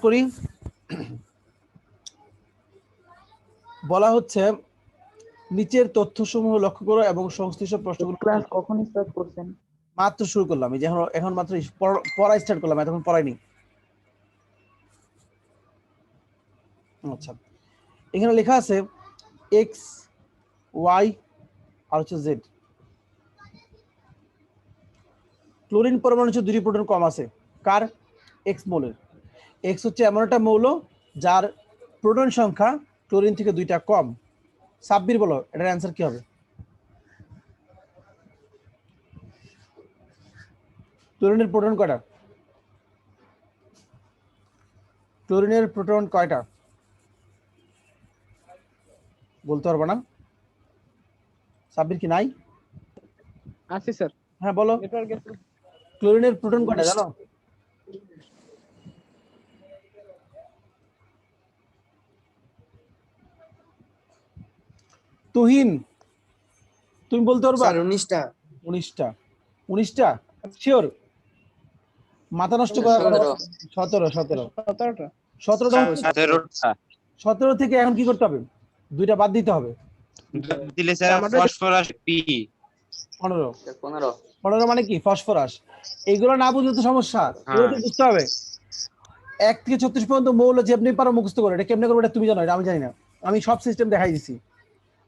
করি। বলা হচ্ছে নিচের তথ্যসমূহ লক্ষ্য করো এবং সংশ্লিষ্ট প্রশ্নগুলো। ক্লাস কখন স্টার্ট করছেন? মাত্র শুরু করলাম, এই যে এখন মাত্র পড়া স্টার্ট করলাম, এতক্ষণ পড়াইনি। আচ্ছা, এখানে লেখা আছে এক্স ওয়াই আর হচ্ছে জেড। ক্লোরিন পরমাণু হচ্ছে 2টি প্রোটন কম আছে কার? এক্স মৌলের। এক্স হচ্ছে এমন একটা মৌল যার প্রোটন সংখ্যা ক্লোরিন থেকে 2টা কম। সাব্বির বলো এটার অ্যান্সার কি হবে? ক্লোরিনের প্রোটন কয়টা? ক্লোরিনের প্রোটন কয়টা বলতে পারবো না। সাব্বির কি নাই? আছে স্যার। হ্যাঁ বলো, ক্লোরিনের প্রোটন কয়টা জানো? তুহিন তুমি বলতে পারবা? স্যার 19টা। 19টা? 19টা শিওর? মাথা নষ্ট করা। 17 17টা 17টা 17 থেকে এখন কি করতে হবে? 2টা বাদ দিতে হবে। দিলে স্যার ফসফরাস পি 15 15 15 মানে কি? ফসফরাস। এইগুলো না বুঝলে তো সমস্যা, এগুলো তো বুঝতে হবে। 1 থেকে 36 পর্যন্ত মৌল যে আপনি পারো মুখস্থ করে, এটা কেমনে করবে এটা তুমি জানো, এটা আমি জানি না। আমি সব সিস্টেম দেখাই দিছি।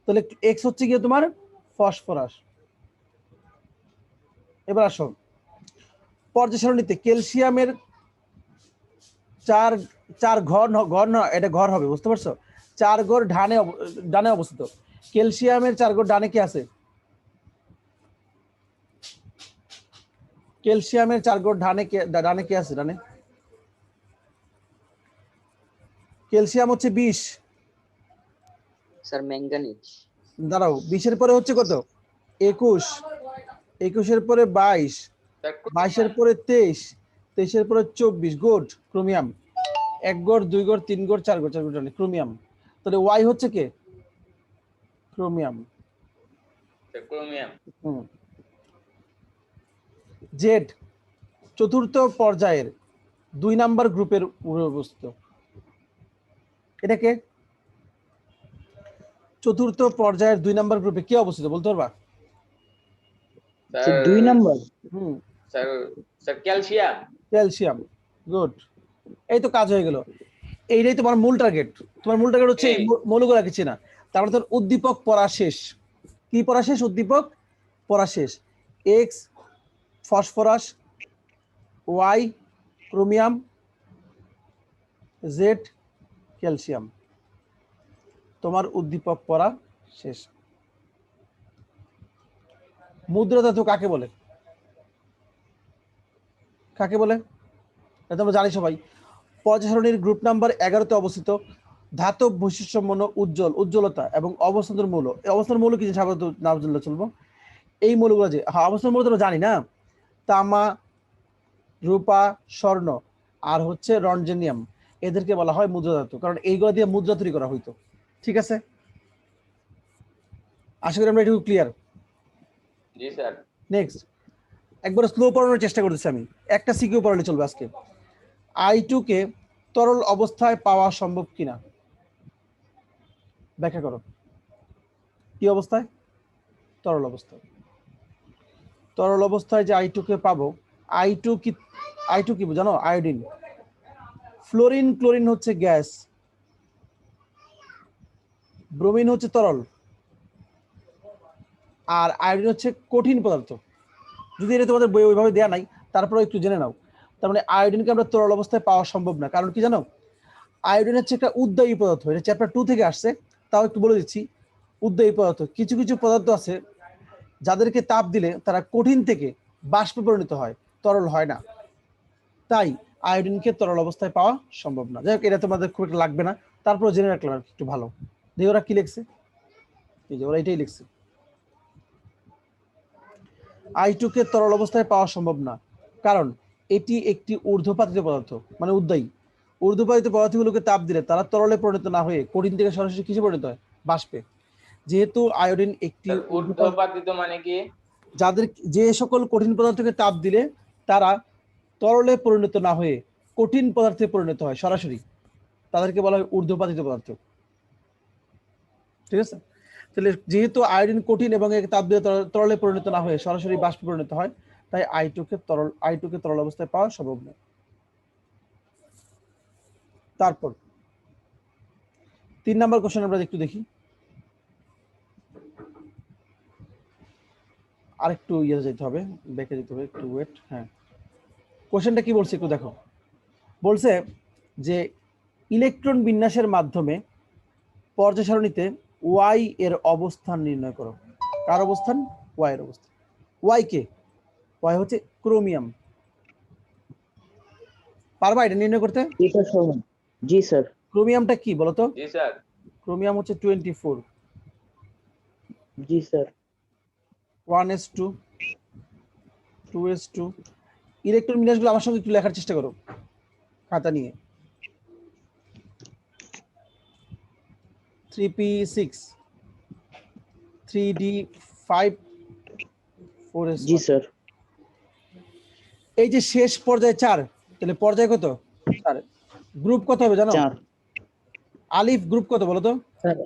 তাহলে এক্স হচ্ছে গিয়ে তোমার ফসফরাস। এবার আসো পর্যায় সারণীতে ক্যালসিয়ামের চার ঘর না, এটা ঘর হবে, বুঝতে পারছো? 4 ঘর ডানে অবস্থিত। ক্যালসিয়ামের 4 ঘর ডানে কি আছে? ক্যালসিয়ামের 4 ঘর ডানে কি আছে? ডানে ক্যালসিয়াম হচ্ছে 20। Sir manganese. দাঁড়াও, 20-এর পরে হচ্ছে কত? 21, 21-এর পরে 22, 22-এর পরে 23, 23-এর পরে 24। গুড। ক্রোমিয়াম 1 গড় 2 গড় 3 গড় 4 গড় 4 গড় ক্রোমিয়াম। তাহলে ওয়াই হচ্ছে কে? ক্রোমিয়াম। জেড চতুর্থ পর্যায়ের 2 নাম্বার গ্রুপের অবস্থিত। এটাকে চতুর্থ পর্যায়ের 2 নাম্বার গ্রুপে কি অবস্থিত বলতে পারবা? 2 number. Sir calcium. Calcium. Good, এই তো কাজ হয়ে গেল। এইটাই তোমার মূল টার্গেট। তোমার মূল টার্গেট হচ্ছে মৌলগুলো কিছু না। তারপরে তোর উদ্দীপক পড়া শেষ। কি পড়া শেষ? উদ্দীপক পড়া শেষ। X phosphorus, Y chromium, Z calcium. তোমার উদ্দীপক পড়া শেষ। মুদ্রা ধাতু কাকে বলে? কাকে বলে এটা তোমরা জানি সবাই। পর্যায় সারণীর গ্রুপ নাম্বার 11-তে অবস্থিত। ধাতব বৈশিষ্ট্যসম্পন্ন উজ্জ্বলতা এবং অবস্থানের মৌল। এই অবস্থানের মৌল কি সাধারণত নাম জানলে চলবো। এই মৌলগুলো যে অবস্থানের মৌল তোমরা জানি না, তামা, রূপা, স্বর্ণ আর হচ্ছে রঞ্জেনিয়াম, এদেরকে বলা হয় মুদ্রা ধাতু, কারণ এইগুলো দিয়ে মুদ্রা তৈরি করা হইতো। ঠিক আছে, আশা করি আমরা এটুকু ক্লিয়ার। জি স্যার। নেক্সট একবার স্লো পড়ানোর চেষ্টা করতেছি আমি, একটা সিকিউ পড়ালে চলবে আজকে। I2 কে তরল অবস্থায় পাওয়া সম্ভব কিনা ব্যাখ্যা করো। কি অবস্থায়? তরল অবস্থায়। তরল অবস্থায় যে I2 কে পাবো, I2 কি জানো? আয়োডিন। ফ্লোরিন ক্লোরিন হচ্ছে গ্যাস, ব্রোমিন হচ্ছে তরল, আর আয়োডিন হচ্ছে কঠিন পদার্থ। যদি এটা তোমাদের বই ওইভাবে দেওয়া নাই, তারপরে একটু জেনে নাও। তার মানে আয়োডিনকে আমরা তরল অবস্থায় পাওয়া সম্ভব না। কারণ কি জানো? আয়োডিন হচ্ছে একটা উদ্বায়ী পদার্থ। এটা চ্যাপ্টার 2 থেকে আসছে, তাও একটু বলে দিচ্ছি। উদ্বায়ী পদার্থ, কিছু কিছু পদার্থ আছে যাদেরকে তাপ দিলে তারা কঠিন থেকে বাষ্পে পরিণত হয়, তরল হয় না। তাই আয়োডিনকে তরল অবস্থায় পাওয়া সম্ভব না। যাই হোক, এটা তোমাদের খুব একটা লাগবে না, তারপর জেনে রাখলাম একটু ভালো। দেখি ওরা কি লিখছে। এই যে ওরা এটাই লিখছে, I2 কে তরল অবস্থায় পাওয়া সম্ভব না কারণ এটি একটি ঊর্ধ্বপাতিত পদার্থ, মানে উদ্বায়ী। ঊর্ধ্বপাতিত পদার্থগুলোকে তাপ দিলে তারা তরলে পরিণত না হয়ে কঠিন থেকে সরাসরি কিসে পরিণত হয়? বাষ্পে। যেহেতু আয়োডিন একটি ঊর্ধ্বপাতিত মানে কি? যে সকল কঠিন পদার্থকে তাপ দিলে তারা তরলে পরিণত না হয়ে কঠিন পদার্থে পরিণত হয় সরাসরি, তাদেরকে বলা হয় ঊর্ধ্বপাতিত পদার্থ। ঠিক আছে, তাহলে যেহেতু আয়োডিন কঠিন এবং এর তাপ দিয়ে তরলে পরিণত না হয়ে সরাসরি বাষ্পে পরিণত হয়, তাই আই টু কে তরল অবস্থায় পাওয়া সম্ভব নয়। তারপর 3 নম্বর কোশ্চেন আমরা একটু দেখি, আরেকটু যেতে হবে, ব্যাকে যেতে হবে, একটু ওয়েট। হ্যাঁ, কোশ্চেনটা কি বলছে একটু দেখো। বলছে যে ইলেকট্রন বিন্যাসের মাধ্যমে পর্যায় সারণীতে ওয়াই এর অবস্থান নির্ণয় করো। কার অবস্থান? ওয়াই এর অবস্থান। ওয়াই কে? ওয়াই হচ্ছে ক্রোমিয়াম। পারবা এটা নির্ণয় করতে? জি স্যার। ক্রোমিয়ামটা কি বলো তো? জি স্যার। ক্রোমিয়াম হচ্ছে 24। জি স্যার। 1s2 2s2। ইলেকট্রন বিন্যাসগুলো আমার সঙ্গে একটু লেখার চেষ্টা করো খাতা নিয়ে। 3p6 3d5 4s1। জি স্যার। এই যে শেষ পর্যায়ে 4, তাহলে পর্যায় কত? 4। গ্রুপ কত হবে জানো? 4। আলিফ গ্রুপ কত বলো তো? Sir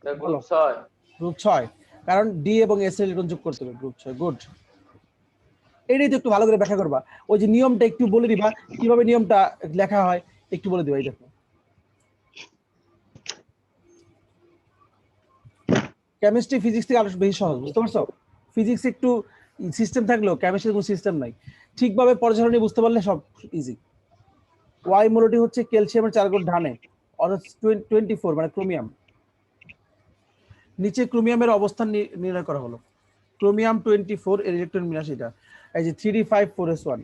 sir group 6। গ্রুপ 6, কারণ ডি এবং এস এর ইলেকট্রন যোগ করতে হবে। Group 6, good. এটাই তো একটু ভালো করে ব্যাখ্যা করবা। ওই যে নিয়মটা একটু বলে দিবা, কিভাবে নিয়মটা লেখা হয় একটু বলে দিবা। এই দেখো, কেমিস্ট্রি ফিজিক্স থেকে আরো বেশি সহজ, বুঝতে পারছো? ফিজিক্স একটু সিস্টেম থাকলেও কেমিস্ট্রির কোনো সিস্টেম নাই। ঠিকভাবে পর্যায় সারণী বুঝতে পারলে সব ইজি। ওয়াই মূলটি হচ্ছে ক্যালসিয়ামের 4 গুণ ডানে, অর্থাৎ 24 মানে ক্রোমিয়াম। নিচে ক্রোমিয়ামের অবস্থান নির্ণয় করা হলো। ক্রোমিয়াম 24 এর ইলেকট্রন বিন্যাস এটা, এই যে 3d5 4s1।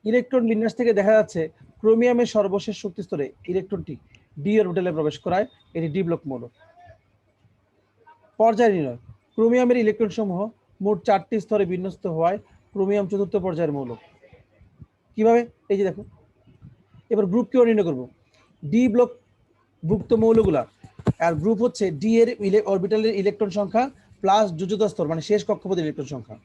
ইলেকট্রন বিন্যাস থেকে দেখা যাচ্ছে ক্রোমিয়ামের সর্বশেষ শক্তি স্তরে ইলেকট্রনটি ডি অরবিটালে প্রবেশ করায়, এটি ডি ব্লক মৌল। পর্যায় নির্ণয়। ক্রোমিয়ামের ইলেকট্রন সমূহ মোট 4টি স্তরে বিন্যস্ত হওয়ায় ক্রোমিয়াম চতুর্থ পর্যায়ের মৌল। কিভাবে? এই যে দেখো, এবার গ্রুপ কিভাবে নির্ণয় করব? ডি ব্লক ভুক্ত মৌলগুলা, আর গ্রুপ হচ্ছে ডি এর অরবিটালের ইলেকট্রন সংখ্যা প্লাস যোজ্যতা স্তর মানে শেষ কক্ষপথের ইলেকট্রন সংখ্যা,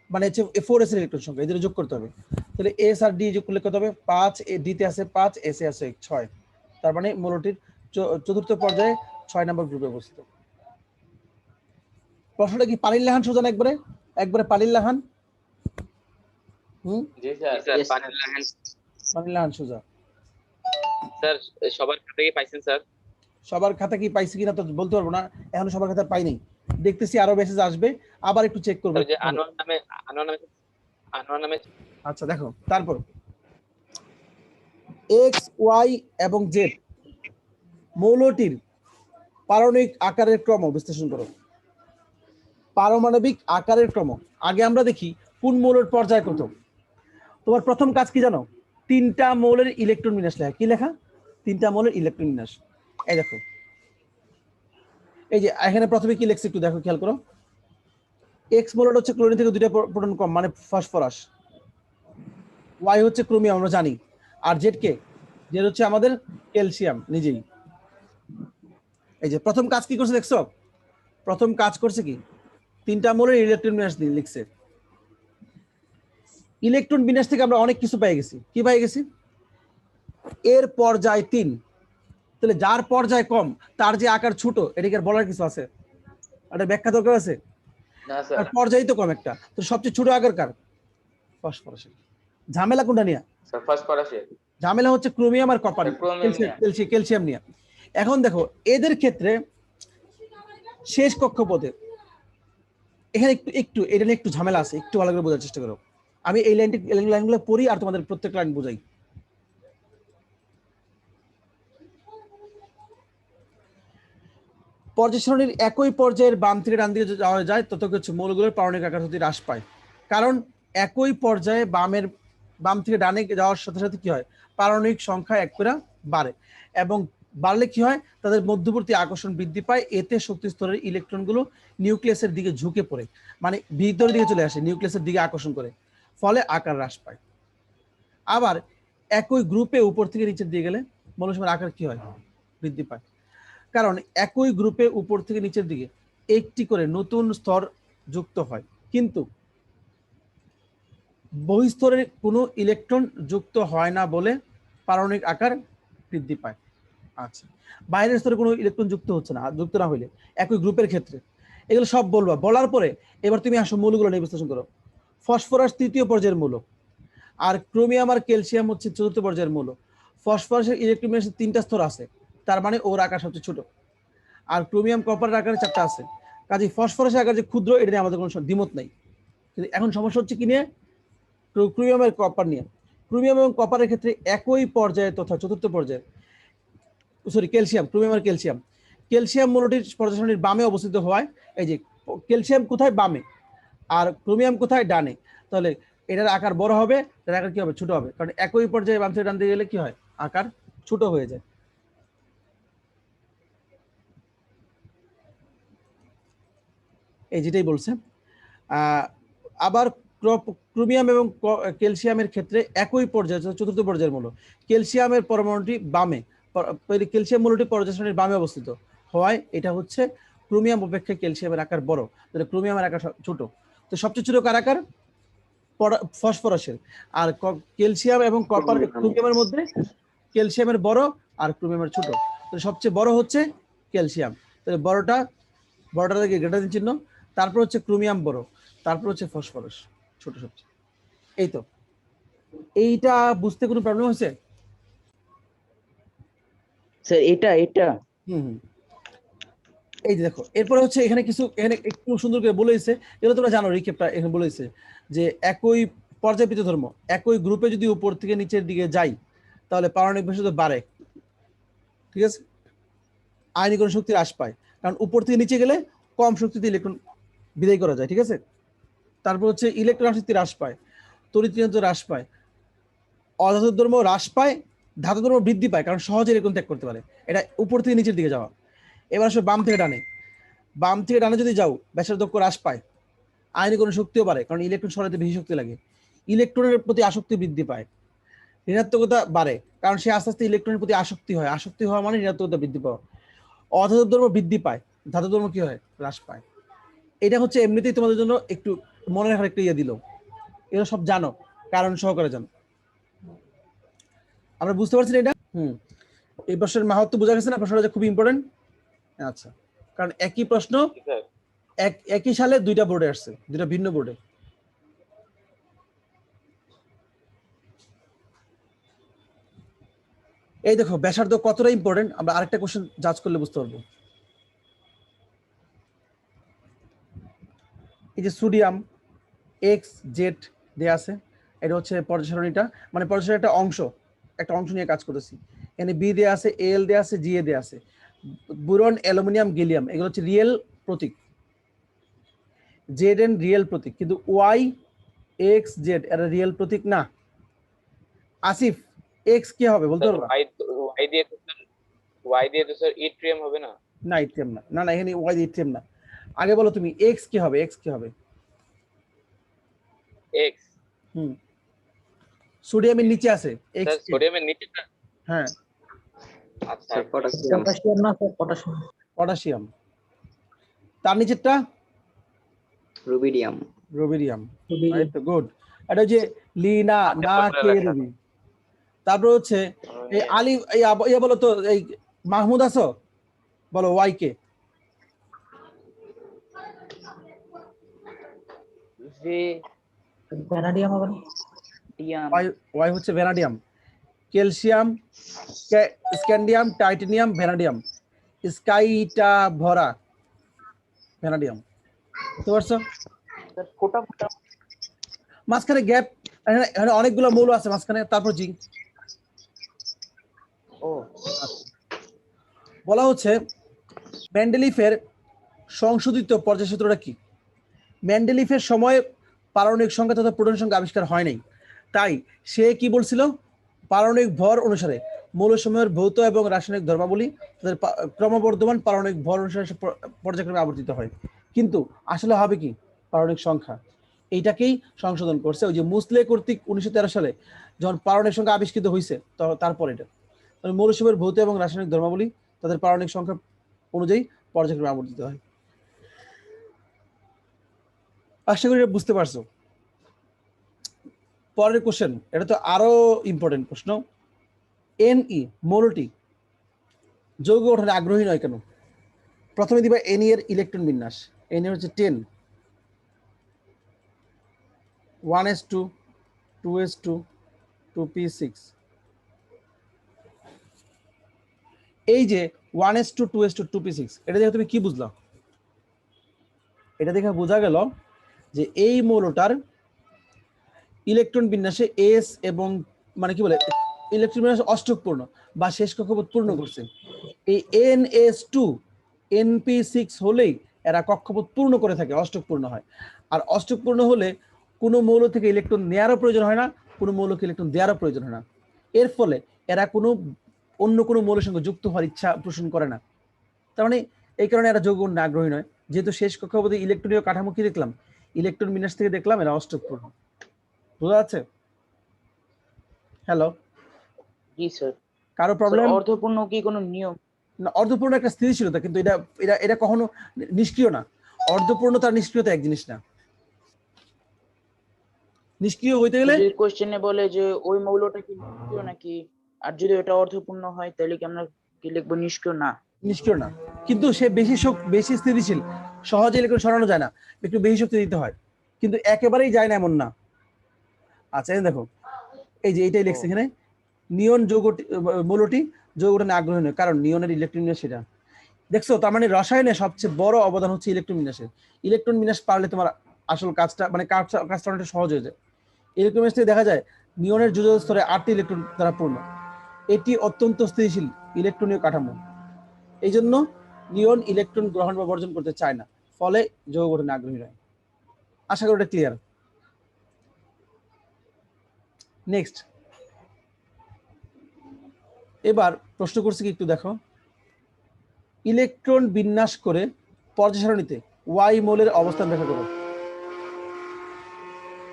মানে হচ্ছে 4s এর ইলেকট্রন সংখ্যা, এদের যোগ করতে হবে। তাহলে এস আর ডি যোগ করলে কত হবে? 5, ডি তে আছে 5, এস এ আছে 6। তার মানে মৌলটির চতুর্থ পর্যায়ে 6 নম্বর গ্রুপে অবস্থিত। প্রশ্নটা কি পানির লাহান সোজা না একবারে পানির লাহান? জি স্যার। পানির লাহান সোজা। স্যার সবার খাতা কি পাইছেন স্যার? সবার খাতা কি পাইছি কিনা তো বলতে পারবো না, এখন সবার খাতা পাই নাই, দেখতেছি আরো মেসেজ আসবে, আবার একটু চেক করবো। যে আনোয়ার নামে আচ্ছা দেখো, তারপর এক্স ওয়াই এবং জেড মৌলটির পারমাণবিক আকারের ক্রম বিশ্লেষণ করো। পারমাণবিক আকারের ক্রম, আগে আমরা দেখি কোন মৌলের পর্যায় কত। তোমার প্রথম কাজ কি জানো? 3টা মৌলের ইলেকট্রন বিন্যাস লেখা। কি লেখা? 3টা মৌলের ইলেকট্রন বিন্যাস। এই দেখো, এই যে এখানে প্রথমে কি লেখছে একটু দেখো, খেয়াল করো। এক্স মৌলটা হচ্ছে ক্লোরিন থেকে 2টা প্রোটন কম মানে ফসফরাস। ওয়াই হচ্ছে ক্রোমিয়াম আমরা জানি, আর জেড কে? জেড হচ্ছে আমাদের ক্যালসিয়াম নিজেই। এই যে প্রথম কাজ কি করছে দেখছো? প্রথম কাজ করছে কি, 3টা মৌলের ইলেকট্রন বিন্যাস দিয়ে লিখছে। ইলেকট্রন বিন্যাস থেকে আমরা অনেক কিছু পেয়ে গেছি। কি পেয়ে গেছি? এর পর্যায় 3, তাহলে যার পর্যায় কম তার যে আকার ছোট, এটাকে বলার কিছু আছে? এটা ব্যাখ্যা দরকার আছে? না স্যার। আর পর্যায় তো কম একটা, তো সবচেয়ে ছোট আকার কার? ফসফরাসের। ঝামেলা কোনটা নিয়ে? স্যার ফসফরাসের। ঝামেলা হচ্ছে ক্রোমিয়াম আর কপার, ক্রোমিয়াম ক্যালসিয়াম নিয়ে। এখন দেখো এদের ক্ষেত্রে শেষ কক্ষপথে এখানে একটু এটা নিয়ে একটু ঝামেলা আছে, একটু ভালো করে বোঝার চেষ্টা করো। আমি এই লাইনগুলো পড়ি আর তোমাদের প্রত্যেক লাইন বোঝাই। পর্যায় সারণীর একই পর্যায়ের বাম থেকে ডান দিকে যাওয়া যায় তত কিছু মৌলগুলোর পারমাণবিক আকার হতে হ্রাস পায়, কারণ একই পর্যায়ে বাম থেকে ডানে যাওয়ার সাথে সাথে কি হয়? পারমাণবিক সংখ্যা 1 করে বাড়ে, এবং বাড়লে কি হয়? তাদের মধ্যবর্তী আকর্ষণ বৃদ্ধি পায়। এতে শক্তি স্তরের ইলেকট্রনগুলো নিউক্লিয়াসের দিকে ঝুঁকে পড়ে, মানে ভিতরের দিকে চলে আসে, নিউক্লিয়াসের দিকে আকর্ষণ করে, ফলে আকার হ্রাস পায়। আবার একই গ্রুপে উপর থেকে নিচের দিকে গেলে মৌলসমূহের আকার কি হয়? বৃদ্ধি পায়, কারণ একই গ্রুপে উপর থেকে নিচের দিকে একটি করে নতুন স্তর যুক্ত হয়। কিন্তু বহিঃস্তরে কোনো ইলেকট্রন যুক্ত হয় না বলে পারমাণবিক আকার বৃদ্ধি পায়। আচ্ছা, বাইরের স্তরে কোনো ইলেকট্রন যুক্ত হচ্ছে না, যুক্ত না হইলে একই গ্রুপের ক্ষেত্রে। এগুলো সব বলবা, বলার পরে এবার তুমি আসো মৌলগুলো নিয়ে বিশ্লেষণ করো। ফসফরাস তৃতীয় পর্যায়ের মৌল, আর ক্রোমিয়াম আর ক্যালসিয়াম হচ্ছে চতুর্থ পর্যায়ের মৌল। ফসফরাসের ইলেকট্রনের 3টা স্তর আছে, তার মানে ওর আকার সবচেয়ে ছোট। আর ক্রোমিয়াম কপারের আকারে 4টা আছে, কাজে ফসফরাসের আকার যে ক্ষুদ্র, এটা নিয়ে আমাদের কোনো দ্বিমত নাই। কিন্তু এখন সমস্যা হচ্ছে কি নিয়ে? ক্রোমিয়ামের কপার নিয়ে। ক্রোমিয়াম এবং কপারের ক্ষেত্রে একই পর্যায়ে তথা চতুর্থ পর্যায়ে, ক্যালসিয়াম, ক্রোমিয়াম আর ক্যালসিয়াম, ক্যালসিয়াম মৌলটির পর্যায় সারণীর বামে অবস্থিত হওয়ায়, এই যে ক্যালসিয়াম কোথায়? বামে, আর ক্রোমিয়াম কোথায়? ডানে। তাহলে এটার আকার বড় হবে, এটার আকার কি হবে? ছোট হবে, কারণ একই পর্যায়ে বাম থেকে ডান দিকে গেলে কি হয়? আকার ছোট হয়ে যায়। এই যেটাই বলছে। আবার ক্রোমিয়াম এবং ক্যালসিয়ামের ক্ষেত্রে একই পর্যায়ে চতুর্থ পর্যায়ের মৌল, ক্যালসিয়ামের পরমাণুটি বামে, ক্যালসিয়াম মৌলটি পর্যায় সারণীর বামে অবস্থিত হওয়ায় এটা হচ্ছে ক্রোমিয়াম অপেক্ষা ক্যালসিয়ামের আকার বড়, ক্রোমিয়ামের আকার ছোট। তো সবচেয়ে ছোট কার আকার? ফসফরাসের। আর ক্যালসিয়াম এবং কপার ক্রোমিয়ামের মধ্যে ক্যালসিয়ামের বড় আর ক্রোমিয়ামের ছোট। তো সবচেয়ে বড় হচ্ছে ক্যালসিয়াম, তাহলে বড়টা থেকে গ্রেটার দেন চিহ্ন, তারপর হচ্ছে ক্রোমিয়াম বড়, তারপর হচ্ছে ফসফরাস ছোট সবচেয়ে। এই তো, এইটা বুঝতে কোনো প্রবলেম হয়েছে? স্যার এটা হুম। এই যে দেখো, এরপরে হচ্ছে এখানে কিছু, এখানে একটু সুন্দর করে বলেছে, এগুলো তোমরা জানো, রিক্যাপটা এখানে বলেছে যে একই পর্যায়বৃত্ত ধর্ম, একই গ্রুপে যদি উপর থেকে নিচের দিকে যাই তাহলে পারমাণবিক বিস্তার বাড়ে, ঠিক আছে, আয়নীকরণ শক্তি হ্রাস পায়, কারণ উপর থেকে নিচে গেলে কম শক্তিতে ইলেকট্রন বিদায় করা যায়, ঠিক আছে। তারপর হচ্ছে ইলেকট্রন শক্তি হ্রাস পায়, তড়িৎ হ্রাস পায়, অধাতু ধর্ম হ্রাস পায়, ধাতু ধর্ম বৃদ্ধি পায়, কারণ সহজে ইলেকট্রন ত্যাগ করতে পারে। এটা উপর থেকে নিচের দিকে যাওয়া। এবার আসলে বাম থেকে ডানে, বাম থেকে ডানে যদি যাও ব্যাসার্ধ হ্রাস পায়, আয়নীকরণ শক্তিও বাড়ে, কারণ ইলেকট্রন সরাতে বেশি শক্তি লাগে, ইলেকট্রনের প্রতি আসক্তি বৃদ্ধি পায়, ঋণাত্মকতা বাড়ে, কারণ সে আস্তে আস্তে ইলেকট্রনের প্রতি আসক্তি হয়, আসক্তি হওয়া মানে ঋণাত্মকতা বৃদ্ধি পাওয়া, অধাতু ধর্ম বৃদ্ধি পায়, ধাতু ধর্ম কি হয়? হ্রাস পায়। এটা হচ্ছে এমনিতেই তোমাদের জন্য একটু মনে রাখার একটা ইয়ে দিল, এগুলো সব জানো, কারণ সহকারে জানো। আমরা বুঝতে পারছি না এটা? এই প্রশ্নের মাহাত্ম্য বোঝা গেছে না? প্রশ্নটা খুব ইম্পর্টেন্ট। আচ্ছা, কারণ একই প্রশ্ন একই সালে দুইটা বোর্ডে আসছে, দুইটা ভিন্ন বোর্ডে। এই দেখো ব্যাসার্ধ কতটা ইম্পর্টেন্ট, আমরা আরেকটা কোশ্চেন জাজ করলে বুঝতে পারবো। এই যে সোডিয়াম এক্স জেড দেয়া আছে, এটা হচ্ছে পর্যায় সারণীটা, মানে পর্যায় সারণীর একটা অংশ নিয়ে কাজ করতেছি। এখানে বি দেয়া আছে, এল দেয়া আছে, জি এ দেয়া আছে। বোরন, অ্যালুমিনিয়াম, গ্যালিয়াম এগুলো হচ্ছে রিয়েল প্রতীক, জেড এন রিয়েল প্রতীক, কিন্তু ওয়াই এক্স জেড এর রিয়েল প্রতীক না। আসিফ, এক্স কি হবে বলতে পারবা? ওয়াই দিয়ে তো স্যার ইট্রিয়াম হবে না? না ইথিয়াম না, না এখানে ওয়াই ইথিয়াম না। আগে বলো তুমি এক্স কি হবে? এক্স কি হবে? এক্স সোডিয়ামের নিচে আছে এক্স, স্যার সোডিয়ামের নিচেটা? হ্যাঁ আচ্ছা, পটাশিয়াম না স্যার? পটাশিয়াম। তার নিচেরটা রুবিডিয়াম রুবিডিয়াম। গুড। এটা যে লিনা না কে রবি। তারপর হচ্ছে এই আলী, এই বলো তো, এই মাহমুদ আছো, বলো ওয়াই কে? ভ্যানাডিয়াম হবে না? ওয়াই হচ্ছে vanadium, calcium, scandium, titanium, vanadium, স্কাইটা ভরা ভ্যানাডিয়াম। বুঝতে পারছো? মাঝখানে গ্যাপ, এখানে অনেকগুলো মৌল আছে মাঝখানে, তারপর জিঙ্ক। বলা হচ্ছে মেন্ডেলিফের সংশোধিত পর্যায় সূত্রটা কি? মেন্ডেলিফের সময় পারমাণবিক সংখ্যা তথা প্রোটন সংখ্যা আবিষ্কার হয় নাই, তাই সে কি বলছিল? পারমাণবিক ভর অনুসারে মৌলসমূহের ভৌত এবং রাসায়নিক ধর্মাবলী তাদের ক্রমবর্ধমান পারমাণবিক ভর অনুসারে পর্যায়ক্রমে আবর্তিত হয়। কিন্তু আসলে হবে কি? পারমাণবিক সংখ্যা। এইটাকেই সংশোধন করছে ওই যে মুসলে কর্তৃক 1913 সালে যখন পারমাণবিক সংখ্যা আবিষ্কৃত হয়েছে, তারপর এটা মৌলসমূহের ভৌত এবং রাসায়নিক ধর্মাবলী তাদের পারমাণবিক সংখ্যা অনুযায়ী পর্যায়ক্রমে আবর্তিত হয়। আশা করি বুঝতে পারছো। পরের কোশ্চেন, এটা তো আরো ইম্পর্টেন্ট প্রশ্ন। Ni মৌলটি যৌগ গঠনে আগ্রহী নয় কেন? প্রথমে দিবা Ni এর ইলেকট্রন বিন্যাস। Ni হচ্ছে 10, 1s2, 2s2, 2p6। এই যে 1s2, 2s2, 2p6, এটা দেখে তুমি কি বুঝলা? এটা দেখে বোঝা গেল যে এই মৌলটার ইলেকট্রন বিন্যাসে এস এবং মানে কি বলে ইলেকট্রন বিন্যাস অষ্টকপূর্ণ বা শেষ কক্ষপথ পূর্ণ করছে। এই NS2 NP6 হলেই এরা কক্ষপথ পূর্ণ করে থাকে, অষ্টক পূর্ণ হয়। আর অষ্টক পূর্ণ হলে কোনো মৌল থেকে ইলেকট্রন নেওয়ারও প্রয়োজন হয় না, কোনো মৌলকে ইলেকট্রন দেওয়ারও প্রয়োজন হয় না। এর ফলে এরা কোনো অন্য কোনো মৌলের সঙ্গে যুক্ত হওয়ার ইচ্ছা পোষণ করে না। তার মানে এই কারণে এরা যৌগ গঠনে আগ্রহী নয়। যেহেতু শেষ কক্ষপথে ইলেকট্রনীয় কাঠামো কি দেখলাম, ইলেকট্রন বিন্যাস থেকে দেখলাম এরা অষ্টক পূর্ণ। বোঝা যাচ্ছে? হ্যালো, জি স্যার। কারো প্রবলেম? অর্ধপূর্ণ কি কোনো নিয়ম? না, অর্ধপূর্ণ একটা স্থিতিশীলতা, কিন্তু এটা এটা এটা কখনো নিষ্ক্রিয় না। অর্ধপূর্ণতা আর নিষ্ক্রিয়তা এক জিনিস না। নিষ্ক্রিয় হইতে গেলে যে কোশ্চেনে বলে যে ওই মৌলটা কি নিষ্ক্রিয় নাকি, আর যদি ওটা অর্ধপূর্ণ হয় তাহলে কি আমরা কি লিখবো নিষ্ক্রিয় না? নিষ্ক্রিয় না, কিন্তু সে বেশি স্থিতিশীল, সহজে ইলেকট্রন সরানো যায় না, একটু বেশি শক্তি দিতে হয়, কিন্তু একেবারেই যায় না এমন না। আচ্ছা এই দেখো, এই যে এইটাই লিখছে এখানে, নিয়ন যৌগটি মৌলটি যৌগ গঠনে আগ্রহী নয় কারণ নিয়নের ইলেকট্রন বিন্যাস সেটা। দেখছো, তার মানে রসায়নে সবচেয়ে বড় অবদান হচ্ছে ইলেকট্রন বিন্যাসের। ইলেকট্রন বিন্যাস পারলে তোমার আসল কাজটা মানে কাজটা অনেকটা সহজ হয়ে যায়। ইলেকট্রন বিন্যাস থেকে দেখা যায় নিয়নের যোজক স্তরে 8টি ইলেকট্রন দ্বারা পূর্ণ। এটি অত্যন্ত স্থিতিশীল ইলেকট্রনীয় কাঠামো, এই জন্য নিয়ন ইলেকট্রন গ্রহণ বা বর্জন করতে চায় না, ফলে যৌগ গঠনে আগ্রহী নয়। আশা করি এটা ক্লিয়ার। নেক্সট, এবার প্রশ্ন করছি কি একটু দেখো। ইলেকট্রন বিন্যাস করে পর্যায় সারণীতে ওয়াই মৌলের অবস্থান ব্যাখ্যা করো।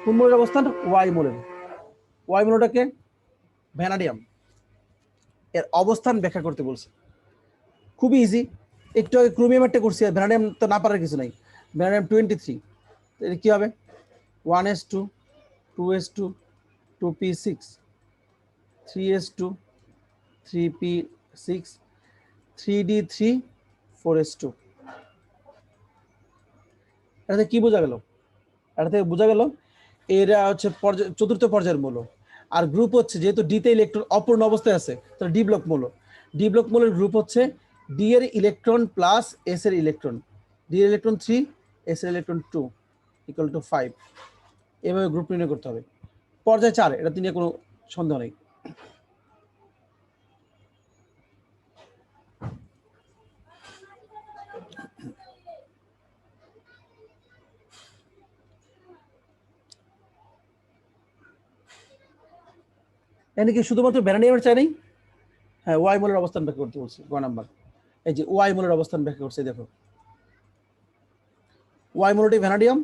কোন মৌলের অবস্থান? ওয়াই মৌলের। ওয়াই মৌলটাকে ভ্যানাডিয়াম, এর অবস্থান ব্যাখ্যা করতে বলছে। খুবই ইজি, একটু আগে ক্রোমিয়ামটা করছি, আর ভ্যানাডিয়াম তো না পারার কিছু নাই। ভ্যানাডিয়াম 23, এটা কি হবে? 1s2, 2s2, 2p6, 3s2, 3p6, 3d3, 4s2। এটাতে কি বোঝা গেল? এটা থেকে বোঝা গেল এরা হচ্ছে চতুর্থ পর্যায়ের মৌল। আর গ্রুপ হচ্ছে, যেহেতু ডিতে ইলেকট্রন অপূর্ণ অবস্থায় আছে, তাহলে ডি ব্লক মৌল। ডি ব্লক মৌলের গ্রুপ হচ্ছে ডি এর ইলেকট্রন প্লাস এস এর ইলেকট্রন, ডি এর ইলেকট্রন 3, এস এর ইলেকট্রন 2 ইকুয়াল টু 5। এভাবে গ্রুপ নির্ণয় করতে হবে। পর্যায় 4, এটা নিয়ে কোনো সন্দেহ নেই। এখানে কি শুধুমাত্র ভ্যানাডিয়ামের চাই নেই? হ্যাঁ, ওয়াই মৌলের অবস্থান ব্যাখ্যা করতে বলছি, গ নাম্বার। এই যে ওয়াই মৌলের অবস্থান ব্যাখ্যা করছে, দেখো ওয়াই মৌলটি ভ্যানাডিয়াম,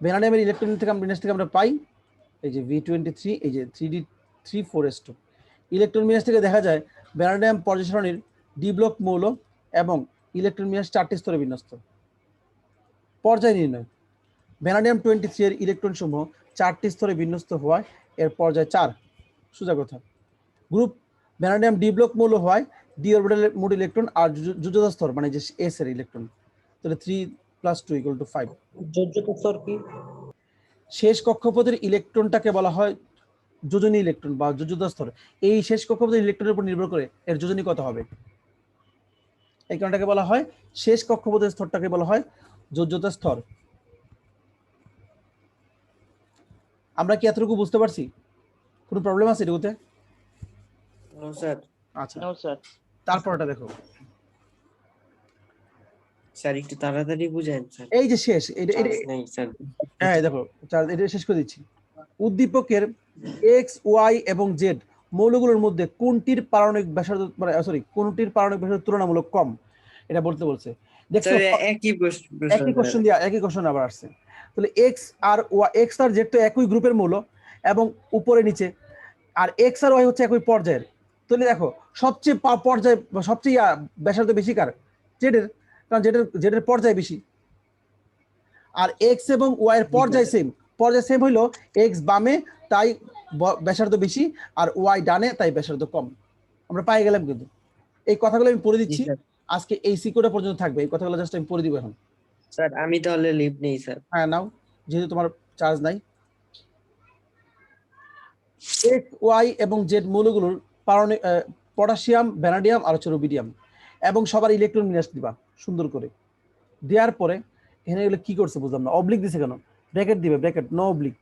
ভ্যানাডিয়ামের ইলেকট্রন থেকে বিন্যাস থেকে আমরা পাই এই যে V23, এই যে 3d3, 4s2। ইলেকট্রন বিন্যাস থেকে দেখা যায় ভ্যানাডিয়াম পর্যায় সারণীর ডি ব্লক মৌল এবং ইলেকট্রন বিন্যাস 4টি স্তরে বিন্যস্ত। পর্যায় নির্ণয়, ভ্যানাডিয়াম 23 এর ইলেকট্রন সমূহ 4টি স্তরে বিন্যস্ত হওয়ায় এর পর্যায় 4। সোজা কথা। গ্রুপ, ভ্যানাডিয়াম ডি ব্লক মৌল হয়, ডি অরবিটালের মোট ইলেকট্রন আর যোজ্যতা স্তর মানে যে এস এর ইলেকট্রন, তাহলে 3 + 2 = 5। যোজ্যতা স্তর কি? শেষ কক্ষপথের ইলেকট্রনটাকে বলা হয় যোজনী ইলেকট্রন বা যোজ্যতা স্তর। এই শেষ কক্ষপথের ইলেকট্রনের উপর নির্ভর করে এর যোজনী কত হবে। এই কারণটাকে বলা হয় শেষ কক্ষপথের স্তরটাকে বলা হয় যোজ্যতা স্তর। আমরা কি এতটুকু বুঝতে পারছি? কোনো প্রবলেম আছে এটুকুতে? No sir. আচ্ছা, নো স্যার। তারপরটা দেখো। স্যার একটু তাড়াতাড়ি বুঝান স্যার। এই যে শেষ, এটা চান্স নেই স্যার। হ্যাঁ দেখো, এটা শেষ করে দিচ্ছি। উদ্দীপকের এক্স, ওয়াই এবং জেড মৌলগুলোর মধ্যে কোনটির পারমাণবিক ব্যাসার্ধ কোনটির পারমাণবিক ব্যাসার্ধ তুলনামূলক কম, এটা বলতে বলছে। দেখছো, স্যার একই প্রশ্ন একই কোশ্চেন আবার আসছে। তাহলে এক্স আর জেড তো একই গ্রুপের মৌল এবং উপরে নিচে, আর এক্স আর ওয়াই হচ্ছে একই পর্যায়ের। তাহলে দেখো সবচেয়ে পর্যায় সবচেয়ে ব্যাসার্ধ বেশি কার? জেডের, কারণ জেডের পর্যায় বেশি। আর এক্স এবং ওয়াই এর পর্যায় সেম হইলো এক্স বামে, তাই ব্যাসার্ধ বেশি, আর ওয়াই ডানে তাই ব্যাসার্ধ কম। আমরা পাই গেলাম কিন্তু। এই কথাগুলো আমি পড়ে জি দিচ্ছি, স্যার। আজকে এই সিকিউরটা পর্যন্ত থাকবে, এই কথাগুলো জাস্ট আমি পড়ে দিব এখন। স্যার আমি তাহলে লিভ নেই স্যার। হ্যাঁ নাও, যেহেতু তোমার চার্জ নাই। এক্স ওয়াই এবং জেড মৌলগুলোর পারমাণবিক পটাশিয়াম, ভ্যানাডিয়াম আর হচ্ছে রুবিডিয়াম, এবং সবার ইলেকট্রন বিন্যাস দিবা সুন্দর করে। দেওয়ার পরে এখানে এগুলো কি করছে বুঝলাম না, অবলিক দিছে কেন? ব্র্যাকেট দিবে, ব্র্যাকেট নো অবলিক।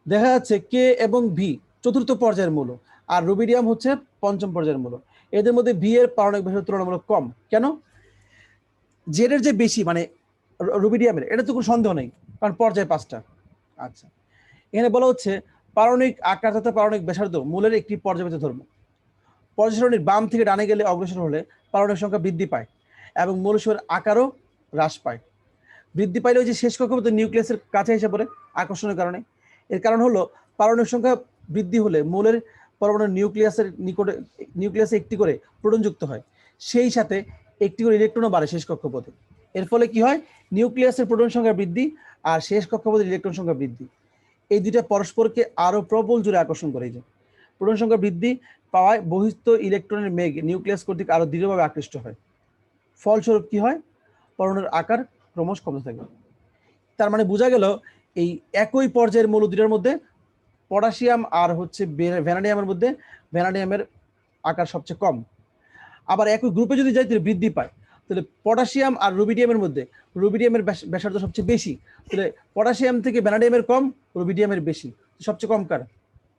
দেখা যাচ্ছে কে এবং ভি চতুর্থ পর্যায়ের মৌল, আর রুবিডিয়াম হচ্ছে পঞ্চম পর্যায়ের মৌল। এদের মধ্যে ভি এর পারমাণবিক ব্যাসার্ধ তুলনামূলক কম। কেন? জেড এর যে বেশি মানে রুবিডিয়ামের, এটা তো কোনো সন্দেহ নেই, কারণ পর্যায় 5টা। আচ্ছা, এখানে বলা হচ্ছে পারমাণবিক আকার তথা পারমাণবিক ব্যাসার্ধ মূলের একটি পর্যায়বৃত্ত ধর্ম। পর্যায় সারণীর বাম থেকে ডানে গেলে অগ্রসর হলে পারমাণবিক সংখ্যা বৃদ্ধি পায় এবং মৌলসমূহের আকারও হ্রাস পায়। বৃদ্ধি পাইলে ওই যে শেষ কক্ষপথ নিউক্লিয়াসের কাছে এসে পড়ে আকর্ষণের কারণে। এর কারণ হলো পারমাণবিক সংখ্যা বৃদ্ধি হলে মৌলের পরমাণু নিউক্লিয়াসের নিকটে, নিউক্লিয়াসে একটি করে প্রোটন যুক্ত হয়, সেই সাথে একটি করে ইলেকট্রনও বাড়ে শেষ কক্ষপথে। এর ফলে কি হয়? নিউক্লিয়াসের প্রোটন সংখ্যা বৃদ্ধি আর শেষ কক্ষপথের ইলেকট্রন সংখ্যা বৃদ্ধি, এই দুইটা পরস্পরকে আরো প্রবল জোরে আকর্ষণ করে। যে প্রোটন সংখ্যা বৃদ্ধি পাওয়ায় বহিস্থ ইলেকট্রনের মেঘ নিউক্লিয়াস কর্তৃক আরো দৃঢ়ভাবে আকৃষ্ট হয়। ফলস্বরূপ কি হয়? পরমাণুর আকার ক্রমশ কমতে থাকে। তার মানে বোঝা গেল এই একই পর্যায়ের মৌল দুটার মধ্যে পটাশিয়াম আর হচ্ছে ভ্যানাডিয়ামের মধ্যে ভ্যানাডিয়ামের আকার সবচেয়ে কম। আবার একই গ্রুপে যদি যাই তাহলে বৃদ্ধি পায়। তাহলে পটাশিয়াম আর রুবিডিয়ামের মধ্যে রুবিডিয়ামের ব্যাসার্ধ সবচেয়ে বেশি, তাহলে পটাশিয়াম থেকে ভ্যানাডিয়ামের কম, রুবিডিয়ামের বেশি। সবচেয়ে কম কার?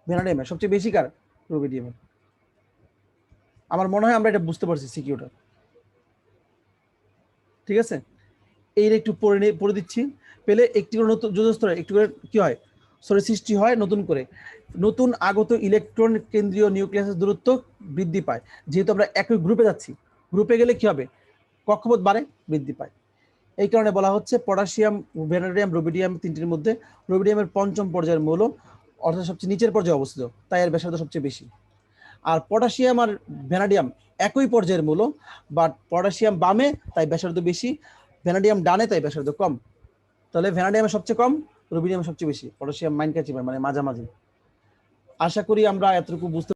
ভ্যানাডিয়ামের। সবচেয়ে বেশি কার? রুবিডিয়ামের। আমার মনে হয় আমরা এটা বুঝতে পারছি সিকিউটা। ঠিক আছে, এই একটু পড়ে দিচ্ছি। পেলে একটি করে নতুন যোজস্তরে একটু করে কি হয়, স্তরের সৃষ্টি হয় নতুন করে। নতুন আগত ইলেকট্রন কেন্দ্রীয় নিউক্লিয়াসের দূরত্ব বৃদ্ধি পায়, যেহেতু আমরা একই গ্রুপে যাচ্ছি। গ্রুপে গেলে কি হবে? কক্ষপথ বাড়ে, বৃদ্ধি পায়। এই কারণে বলা হচ্ছে পটাশিয়াম, ভ্যানাডিয়াম, রুবিডিয়াম তিনটির মধ্যে রুবিডিয়ামের পঞ্চম পর্যায়ের মৌল, অর্থাৎ সবচেয়ে নিচের পর্যায়ে অবস্থিত, তাই এর ব্যাসার্ধ সবচেয়ে বেশি। আর পটাশিয়াম আর ভ্যানাডিয়াম একই পর্যায়ের মৌল, বাট পটাশিয়াম বামে তাই ব্যাসার্ধ বেশি, ভ্যানাডিয়াম ডানে তাই ব্যাসার্ধ কম। তাহলে ভ্যানাডিয়ামের সবচেয়ে কম, রুবিডিয়ামের সবচেয়ে বেশি, পটাশিয়াম মাইনকাছি মানে মাঝামাঝি। আশা করি আমরা এতটুকু বুঝতে